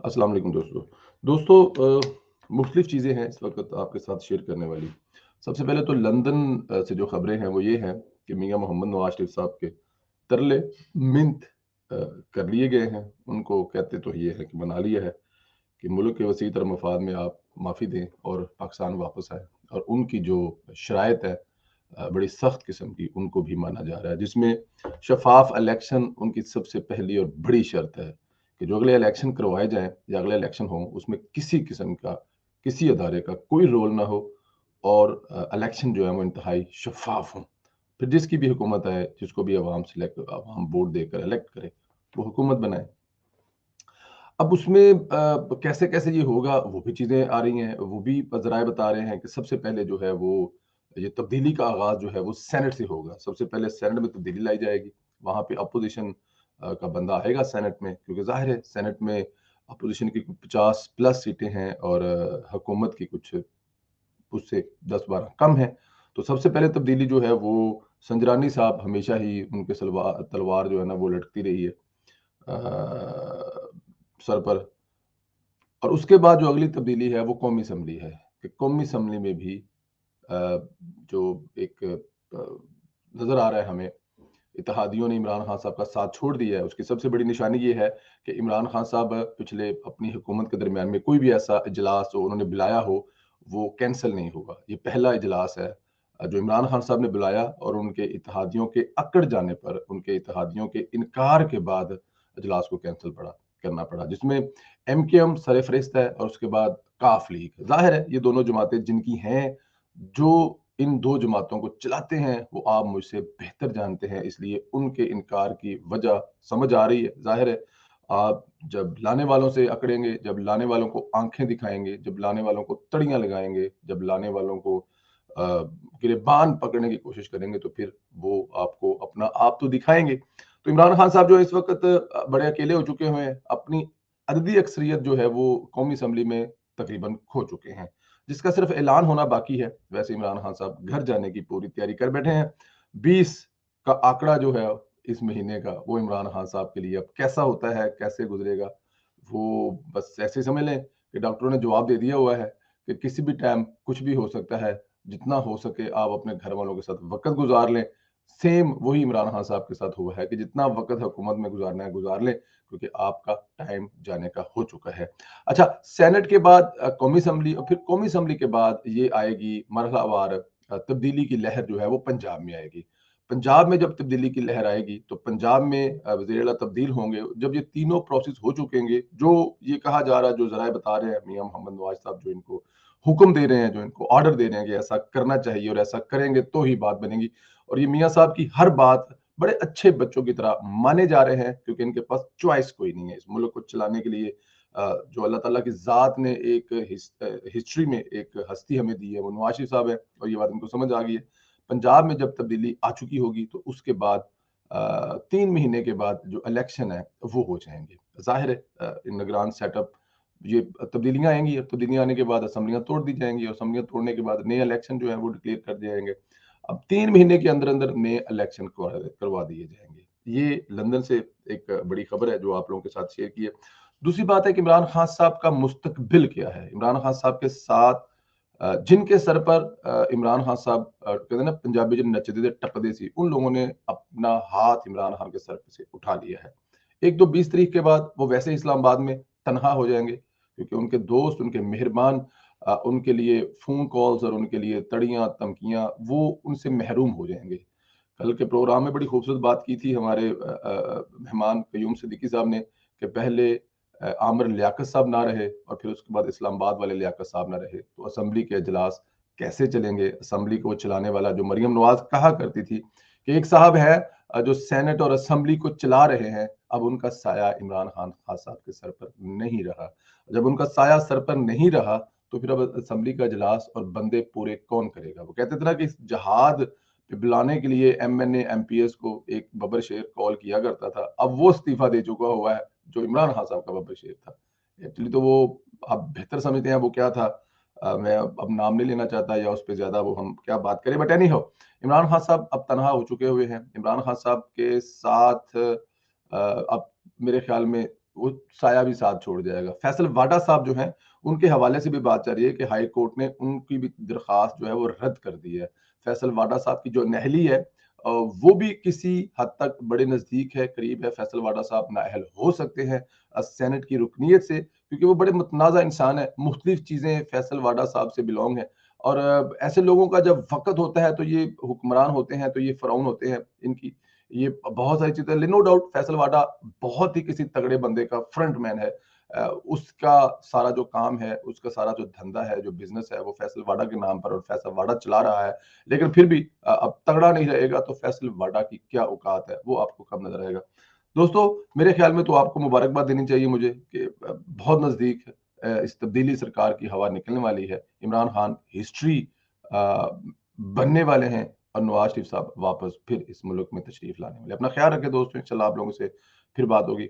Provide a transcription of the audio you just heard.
अस्सलाम वालेकुम दोस्तों मुख्तलिफ चीज़ें हैं इस वक्त आपके साथ शेयर करने वाली। सबसे पहले तो लंदन से जो खबरें हैं वो ये हैं कि मियां मोहम्मद नवाज शरीफ साहब के तरले मिन्त कर लिए गए हैं। उनको कहते तो ये है कि बना लिया है कि मुल्क के वसी तर मफाद में आप माफ़ी दें और पाकिस्तान वापस आए। और उनकी जो शराइत है बड़ी सख्त किस्म की उनको भी माना जा रहा है, जिसमें शफाफ इलेक्शन उनकी सबसे पहली और बड़ी शर्त है कि जो अगले इलेक्शन करवाए जाएं या अगले इलेक्शन हो उसमें किसी किस्म का किसी अदारे का कोई रोल ना हो और इलेक्शन जो है वो इंतहाई शफाफ हो। फिर जिसकी भी हुकूमत आए, जिसको भी अवाम वोट देकर इलेक्ट करे, वो हुकूमत बनाए। अब उसमें कैसे-कैसे ये होगा वो भी चीज़ें आ रही हैं, वो भी ज़राए बता रहे हैं कि सबसे पहले जो है वो ये तब्दीली का आगाज़ जो है वो सेनेट से होगा। सबसे पहले सेनेट में तब्दीली लाई जाएगी, वहाँ पे अपोज़िशन का बंदा आएगा सेनेट में, क्योंकि ज़ाहिर है सेनेट में अपोज़िशन की 50 प्लस सीटें हैं और हुकूमत की कुछ उससे 10-12 कम हैं। तो सबसे पहले तब्दीली जो है वो संजरानी साहब हमेशा ही उनके तलवार जो है ना वो लटकती रही है सर पर। और उसके बाद जो अगली तब्दीली है वो कौमी असम्बली है कि कौमी असम्बली में भी जो एक नज़र आ रहा है हमें, इत्तेहादियों ने इमरान खान साहब का साथ छोड़ दिया है। उसकी सबसे बड़ी निशानी ये है कि इमरान खान साहब पिछले अपनी हुकूमत के दरमियान में कोई भी ऐसा इजलास जो उन्होंने बुलाया हो वो कैंसिल नहीं होगा। ये पहला इजलास है जो इमरान खान साहब ने बुलाया और उनके इत्तेहादियों के अकड़ जाने पर, उनके इत्तेहादियों के इनकार के बाद इजलास को कैंसिल करना पड़ा, जिसमें एमकेएम सरफहरिस्त है और उसके बाद काफ लीग। जाहिर है ये दोनों जमातें जिनकी हैं, जो इन 2 जमातों को चलाते हैं वो आप मुझसे बेहतर जानते हैं, इसलिए उनके इनकार की वजह समझ आ रही है। ज़ाहिर है आप जब लाने वालों से अकड़ेंगे, जब लाने वालों को आँखें दिखाएँगे, जब लाने वालों को तड़ियाँ लगाएँगे, जब लाने वालों को गिरेबान पकड़ने की कोशिश करेंगे तो फिर वो आपको अपना आप तो दिखाएँगे। तो इमरान खान साहब जो इस वक़्त बड़े अकेले हो चुके हुए हैं, अपनी अददी अक्सरियत जो है वो कौमी असम्बली में तकरीबन खो चुके हैं, जिसका सिर्फ ऐलान होना बाकी है। वैसे इमरान खान साहब घर जाने की पूरी तैयारी कर बैठे हैं। 20 का आंकड़ा जो है इस महीने का वो इमरान खान साहब के लिए अब कैसा होता है, कैसे गुजरेगा, वो बस ऐसे समझ लें कि डॉक्टरों ने जवाब दे दिया हुआ है कि किसी भी टाइम कुछ भी हो सकता है। जितना हो सके आप अपने घर वालों के साथ वक़्त गुज़ार लें। सेम वही इमरान खान साहब के साथ हुआ है कि जितना वक़्त हुकूमत में गुज़ारना है गुज़ार लें, क्योंकि आपका टाइम जाने का हो चुका है। अच्छा, सेनेट के बाद कौमी असम्बली और फिर कौमी असम्बली के बाद ये आएगी मरहलावार तब्दीली की लहर जो है वो पंजाब में आएगी। पंजाब में जब तब्दीली की लहर आएगी तो पंजाब में वज़ीर आला तब्दील होंगे। जब ये तीनों प्रोसेस हो चुकेंगे, जो ये कहा जा रहा है, जो ज़राए बता रहे हैं मियां मोहम्मद नवाज साहब जो इनको हुक्म दे रहे हैं, जो इनको ऑर्डर दे रहे हैं कि ऐसा करना चाहिए और ऐसा करेंगे तो ही बात बनेगी। और ये मियां साहब की हर बात बड़े अच्छे बच्चों की तरह माने जा रहे हैं, क्योंकि इनके पास चॉइस कोई नहीं है इस मुल्क को चलाने के लिए। जो अल्लाह ताला की ज़ात ने एक हिस्ट्री में एक हस्ती हमें दी है वो नवाज शरीफ साहब है और ये बात इनको समझ आ गई है। पंजाब में जब तब्दीली आ चुकी होगी तो उसके बाद 3 महीने के बाद जो इलेक्शन है वो हो जाएँगे। ज़ाहिर है निगरान सेटअप ये तब्दीलियाँ आएँगी, और तब्दीलियाँ आने के बाद असेंबलियाँ तोड़ दी जाएँगी और असेंबलियाँ तोड़ने के बाद नए इलेक्शन जो है वो डिक्लेयर कर दिए जाएँगे। अब 3 महीने के अंदर-अंदर नए इलेक्शन करवा दिए जाएँगे। ये लंदन से एक बड़ी खबर है जो आप लोगों के साथ शेयर की है। दूसरी बात है कि इमरान खान साहब का मुस्तकबिल क्या है? इमरान खान साहब के साथ जिनके सर पर इमरान खान साहब कहते हैं ना पंजाबी जो नचदे ते टपदे सी, उन लोगों ने अपना हाथ इमरान खान के सर से उठा लिया है। 1-2 20 तारीख के बाद वो वैसे ही इस्लामाबाद में तनहा हो जाएँगे, क्योंकि उनके दोस्त, उनके मेहरबान उनके लिए फ़ोन कॉल्स और उनके लिए तड़ियाँ, धमकियाँ वो उनसे महरूम हो जाएँगे। कल के प्रोग्राम में बड़ी खूबसूरत बात की थी हमारे मेहमान क़य्यूम सिद्दीकी साहब ने कि पहले आमिर लियाकत साहब ना रहे और फिर उसके बाद इस्लामाबाद वाले लियाकत साहब ना रहे, तो असेंबली के इजलास कैसे चलेंगे? असेंबली को चलाने वाला जो मरियम नवाज़ कहा करती थी कि एक साहब है जो सेनेट और असेंबली को चला रहे हैं, अब उनका साया इमरान खान साहब के सर पर नहीं रहा। जब उनका साया सर पर नहीं रहा, तो फिर अब असेंबली का इजलास और बंदे पूरे कौन करेगा? वो कहते थे ना कि इस जहाद पे बुलाने के लिए एमएनए, एमपीएस को एक बबर शेर कॉल किया करता था। अब वो इस्तीफ़ा दे चुका हुआ है, जो इमरान खान साहब का बबर शेर था। एक्चुअली तो वो आप बेहतर समझते हैं वो क्या था। मैं अब नाम नहीं लेना चाहता या उस पे ज़्यादा वो हम क्या बात करें, but any how Imran Khan साहब अब तनहा हो चुके हुए हैं। इमरान खान साहब के साथ अब मेरे ख़्याल में وہ سایہ بھی ساتھ چھوڑ جائے گا۔ فیصل واڈا صاحب جو ہیں ان کے حوالے سے بھی بات چل رہی ہے کہ ہائی کورٹ نے ان کی بھی درخواست جو ہے وہ رد کر دی ہے۔ فیصل واڈا صاحب کی جو نہلی ہے وہ بھی کسی حد تک بڑے نزدیک ہے، قریب ہے۔ فیصل واڈا صاحب نااہل ہو سکتے ہیں سینٹ کی رکنیت سے، کیونکہ وہ بڑے متنازع انسان ہے، مختلف چیزیں فیصل واڈا صاحب سے بلونگ ہیں، اور ایسے لوگوں کا جب وقت ہوتا ہے تو یہ حکمران ہوتے ہیں، تو یہ فرعون ہوتے ہیں ان کی، یہ بہت ساری چیزیں، نو ڈاؤٹ فیصل واڈا بہت ہی کسی تگڑے بندے کا فرنٹ مین ہے، اس کا سارا جو کام ہے، اس کا سارا جو دھندا ہے، جو بزنس ہے، وہ فیصل واڈا کے نام پر اور فیصل واڈا چلا رہا ہے، لیکن پھر بھی اب تگڑا نہیں رہے گا تو فیصل واڈا کی کیا اوقات ہے وہ آپ کو کب نظر آئے گا۔ دوستو میرے خیال میں تو آپ کو مبارکباد دینی چاہیے مجھے کہ بہت نزدیک اس تبدیلی سرکار کی ہوا نکلنے والی ہے، عمران خان ہسٹری بننے والے ہیں، اور نواز شریف صاحب واپس پھر اس ملک میں تشریف لانے والے۔ اپنا خیال رکھیں دوستو، انشاءاللہ آپ لوگوں سے پھر بات ہوگی۔